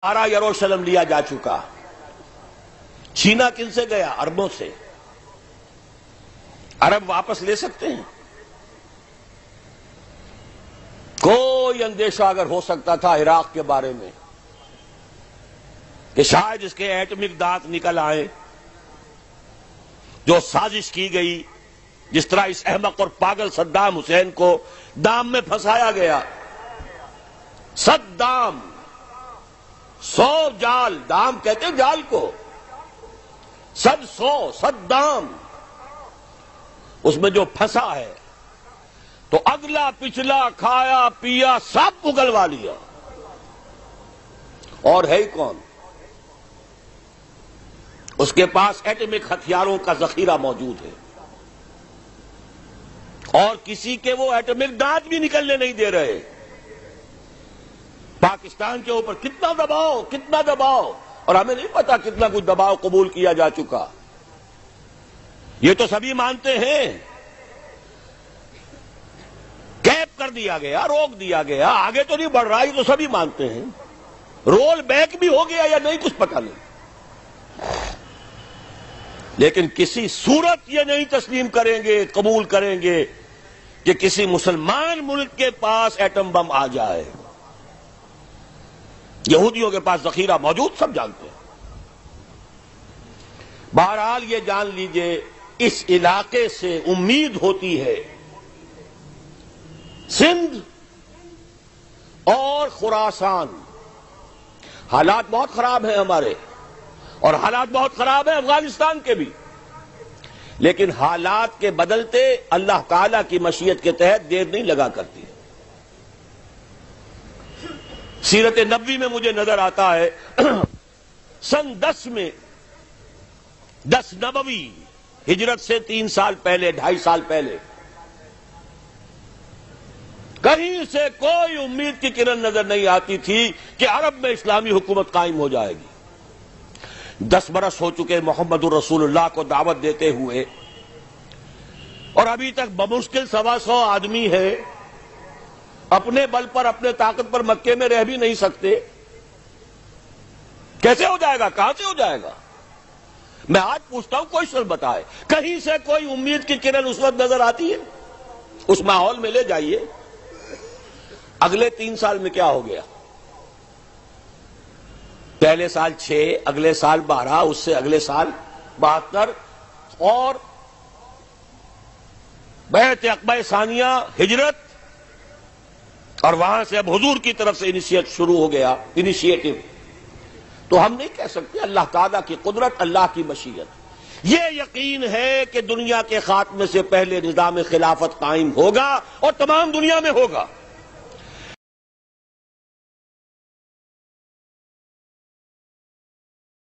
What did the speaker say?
سارا یروشلم لیا جا چکا. چھینا کن سے گیا؟ عربوں سے. عرب واپس لے سکتے ہیں؟ کوئی اندیشہ اگر ہو سکتا تھا عراق کے بارے میں کہ شاید اس کے ایٹمک دانت نکل آئے، جو سازش کی گئی، جس طرح اس احمق اور پاگل صدام حسین کو دام میں پھنسایا گیا. صدام 100 جال، دام کہتے ہیں جال کو، 100 اس میں جو پھنسا ہے تو اگلا پچھلا کھایا پیا سب اگلوا لیا. اور ہے ہی کون؟ اس کے پاس ایٹمک ہتھیاروں کا ذخیرہ موجود ہے، اور کسی کے وہ ایٹمک دانت بھی نکلنے نہیں دے رہے. پاکستان کے اوپر کتنا دباؤ، اور ہمیں نہیں پتا کتنا کچھ دباؤ قبول کیا جا چکا. یہ تو سبھی مانتے ہیں. کیپ کر دیا گیا، روک دیا گیا، آگے تو نہیں بڑھ رہا، یہ تو سبھی مانتے ہیں. رول بیک بھی ہو گیا یا نہیں کچھ پتہ نہیں. لیکن کسی صورت یہ نہیں تسلیم کریں گے، قبول کریں گے کہ کسی مسلمان ملک کے پاس ایٹم بم آ جائے. یہودیوں کے پاس ذخیرہ موجود، سب جانتے ہیں. بہرحال یہ جان لیجئے اس علاقے سے امید ہوتی ہے. سندھ اور خراسان حالات بہت خراب ہیں ہمارے، اور حالات بہت خراب ہیں افغانستان کے بھی، لیکن حالات کے بدلتے اللہ تعالی کی مشیت کے تحت دیر نہیں لگا کرتی. سیرت نبوی میں مجھے نظر آتا ہے سن 10 میں، 10 نبوی، ہجرت سے 3 سال پہلے، 2.5 سال پہلے، کہیں سے کوئی امید کی کرن نظر نہیں آتی تھی کہ عرب میں اسلامی حکومت قائم ہو جائے گی. 10 برس ہو چکے محمد الرسول اللہ کو دعوت دیتے ہوئے، اور ابھی تک بمشکل 125 آدمی ہے. اپنے بل پر، اپنے طاقت پر مکے میں رہ بھی نہیں سکتے. کیسے ہو جائے گا؟ کہاں سے ہو جائے گا؟ میں آج پوچھتا ہوں، کوئی شخص بتائے کہیں سے کوئی امید کی کرن اس وقت نظر آتی ہے؟ اس ماحول میں لے جائیے. اگلے 3 سال میں کیا ہو گیا؟ پہلے سال 6، اگلے سال 12، اس سے اگلے سال 72، اور بیعت عقبہ ثانیہ، ہجرت، اور وہاں سے اب حضور کی طرف سے انیشیٹ شروع ہو گیا، انیشیٹو. تو ہم نہیں کہہ سکتے اللہ تعالیٰ کی قدرت، اللہ کی مشیت. یہ یقین ہے کہ دنیا کے خاتمے سے پہلے نظام خلافت قائم ہوگا، اور تمام دنیا میں ہوگا.